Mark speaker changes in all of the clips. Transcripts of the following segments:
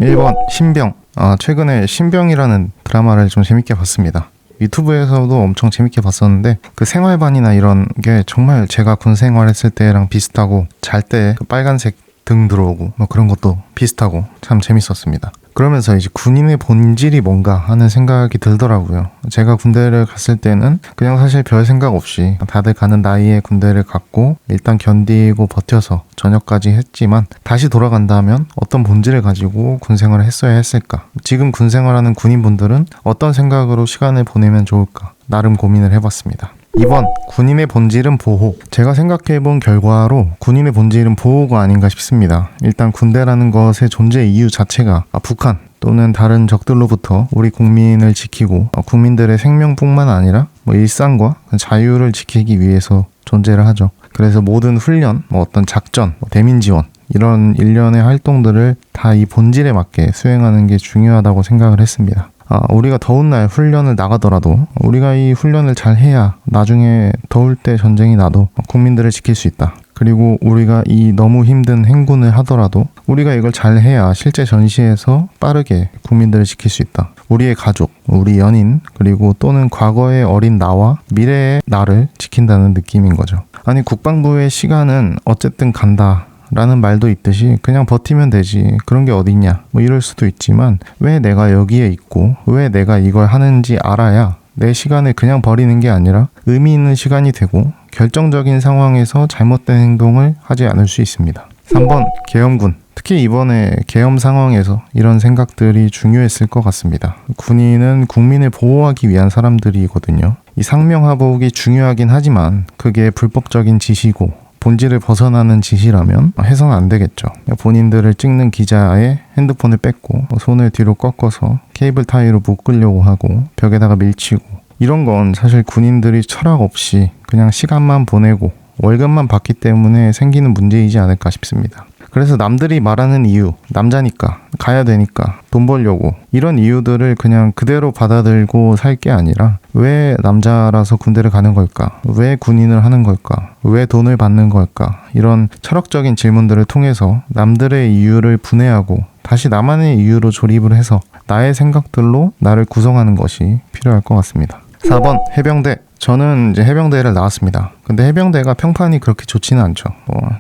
Speaker 1: 1번 신병. 최근에 신병이라는 드라마를 좀 재밌게 봤습니다. 유튜브에서도 엄청 재밌게 봤었는데 그 생활반이나 이런 게 정말 제가 군 생활했을 때랑 비슷하고 잘 때 그 빨간색 등 들어오고 뭐 그런 것도 비슷하고 참 재밌었습니다. 그러면서 이제 군인의 본질이 뭔가 하는 생각이 들더라고요. 제가 군대를 갔을 때는 그냥 사실 별 생각 없이 다들 가는 나이에 군대를 갔고 일단 견디고 버텨서 전역까지 했지만 다시 돌아간다면 어떤 본질을 가지고 군 생활을 했어야 했을까? 지금 군 생활하는 군인분들은 어떤 생각으로 시간을 보내면 좋을까? 나름 고민을 해봤습니다. 2번 군인의 본질은 보호. 제가 생각해본 결과로 군인의 본질은 보호가 아닌가 싶습니다. 일단 군대라는 것의 존재 이유 자체가 북한 또는 다른 적들로부터 우리 국민을 지키고 국민들의 생명뿐만 아니라 일상과 자유를 지키기 위해서 존재를 하죠. 그래서 모든 훈련, 어떤 작전, 대민 지원 이런 일련의 활동들을 다 이 본질에 맞게 수행하는 게 중요하다고 생각을 했습니다. 우리가 더운 날 훈련을 나가더라도 우리가 이 훈련을 잘 해야 나중에 더울 때 전쟁이 나도 국민들을 지킬 수 있다. 그리고 우리가 이 너무 힘든 행군을 하더라도 우리가 이걸 잘 해야 실제 전시에서 빠르게 국민들을 지킬 수 있다. 우리의 가족, 우리 연인, 그리고 또는 과거의 어린 나와 미래의 나를 지킨다는 느낌인 거죠. 아니 국방부의 시간은 어쨌든 간다 라는 말도 있듯이 그냥 버티면 되지 그런 게 어딨냐 이럴 수도 있지만 왜 내가 여기에 있고 왜 내가 이걸 하는지 알아야 내 시간을 그냥 버리는 게 아니라 의미 있는 시간이 되고 결정적인 상황에서 잘못된 행동을 하지 않을 수 있습니다. 3번 계엄군. 특히 이번에 계엄 상황에서 이런 생각들이 중요했을 것 같습니다. 군인은 국민을 보호하기 위한 사람들이거든요. 이 상명하복이 중요하긴 하지만 그게 불법적인 짓이고 본질을 벗어나는 짓이라면 해서는 안 되겠죠. 본인들을 찍는 기자의 핸드폰을 뺏고 손을 뒤로 꺾어서 케이블 타이로 묶으려고 하고 벽에다가 밀치고 이런 건 사실 군인들이 철학 없이 그냥 시간만 보내고 월급만 받기 때문에 생기는 문제이지 않을까 싶습니다. 그래서 남들이 말하는 이유, 남자니까, 가야 되니까, 돈 벌려고 이런 이유들을 그냥 그대로 받아들고 살 게 아니라 왜 남자라서 군대를 가는 걸까? 왜 군인을 하는 걸까? 왜 돈을 받는 걸까? 이런 철학적인 질문들을 통해서 남들의 이유를 분해하고 다시 나만의 이유로 조립을 해서 나의 생각들로 나를 구성하는 것이 필요할 것 같습니다. 4번 해병대. 저는 이제 해병대를 나왔습니다. 근데 해병대가 평판이 그렇게 좋지는 않죠.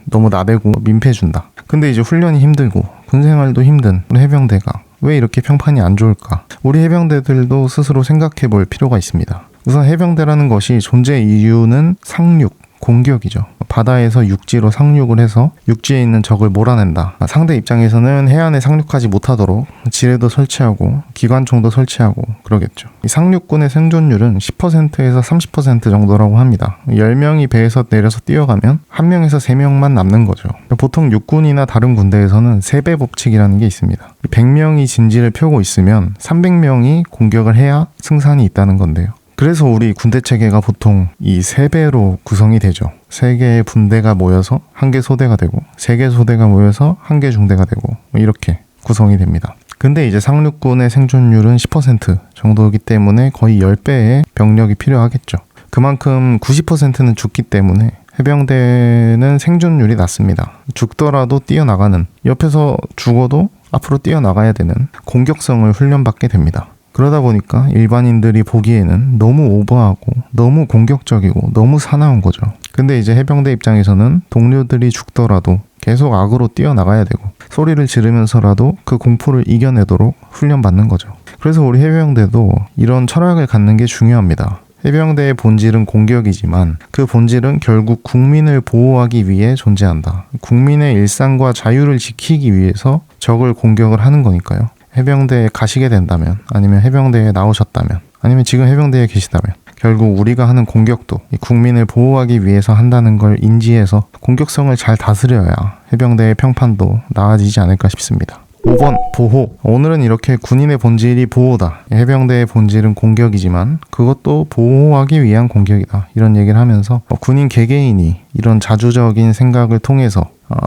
Speaker 1: 너무 나대고 민폐준다. 근데 이제 훈련이 힘들고 군생활도 힘든 우리 해병대가 왜 이렇게 평판이 안 좋을까? 우리 해병대들도 스스로 생각해 볼 필요가 있습니다. 우선 해병대라는 것이 존재 이유는 상륙, 공격이죠. 바다에서 육지로 상륙을 해서 육지에 있는 적을 몰아낸다. 상대 입장에서는 해안에 상륙하지 못하도록 지뢰도 설치하고 기관총도 설치하고 그러겠죠. 이 상륙군의 생존율은 10%에서 30% 정도라고 합니다. 10명이 배에서 내려서 뛰어가면 1명에서 3명만 남는 거죠. 보통 육군이나 다른 군대에서는 3배 법칙이라는 게 있습니다. 100명이 진지를 펴고 있으면 300명이 공격을 해야 승산이 있다는 건데요. 그래서 우리 군대 체계가 보통 이 3배로 구성이 되죠. 3개의 분대가 모여서 1개 소대가 되고 3개 소대가 모여서 1개 중대가 되고 이렇게 구성이 됩니다. 근데 이제 상륙군의 생존율은 10% 정도이기 때문에 거의 10배의 병력이 필요하겠죠. 그만큼 90%는 죽기 때문에 해병대는 생존율이 낮습니다. 죽더라도 뛰어나가는, 옆에서 죽어도 앞으로 뛰어나가야 되는 공격성을 훈련받게 됩니다. 그러다 보니까 일반인들이 보기에는 너무 오버하고 너무 공격적이고 너무 사나운 거죠. 근데 이제 해병대 입장에서는 동료들이 죽더라도 계속 악으로 뛰어나가야 되고 소리를 지르면서라도 그 공포를 이겨내도록 훈련받는 거죠. 그래서 우리 해병대도 이런 철학을 갖는 게 중요합니다. 해병대의 본질은 공격이지만 그 본질은 결국 국민을 보호하기 위해 존재한다. 국민의 일상과 자유를 지키기 위해서 적을 공격을 하는 거니까요. 해병대에 가시게 된다면 아니면 해병대에 나오셨다면 아니면 지금 해병대에 계시다면 결국 우리가 하는 공격도 국민을 보호하기 위해서 한다는 걸 인지해서 공격성을 잘 다스려야 해병대의 평판도 나아지지 않을까 싶습니다. 5번 보호. 오늘은 이렇게 군인의 본질이 보호다. 해병대의 본질은 공격이지만 그것도 보호하기 위한 공격이다. 이런 얘기를 하면서 군인 개개인이 이런 자주적인 생각을 통해서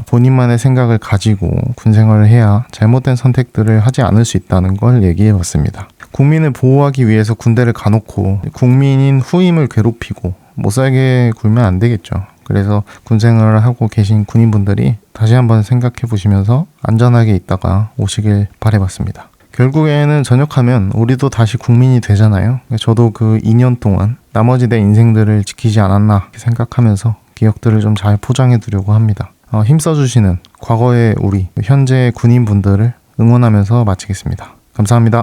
Speaker 1: 본인만의 생각을 가지고 군생활을 해야 잘못된 선택들을 하지 않을 수 있다는 걸 얘기해 봤습니다. 국민을 보호하기 위해서 군대를 가놓고 국민인 후임을 괴롭히고 못살게 굴면 안 되겠죠. 그래서 군 생활을 하고 계신 군인분들이 다시 한번 생각해 보시면서 안전하게 있다가 오시길 바라봤습니다. 결국에는 전역하면 우리도 다시 국민이 되잖아요. 저도 그 2년 동안 나머지 내 인생들을 지키지 않았나 이렇게 생각하면서 기억들을 좀 잘 포장해 두려고 합니다. 힘써주시는 과거의 우리 현재 군인분들을 응원하면서 마치겠습니다. 감사합니다.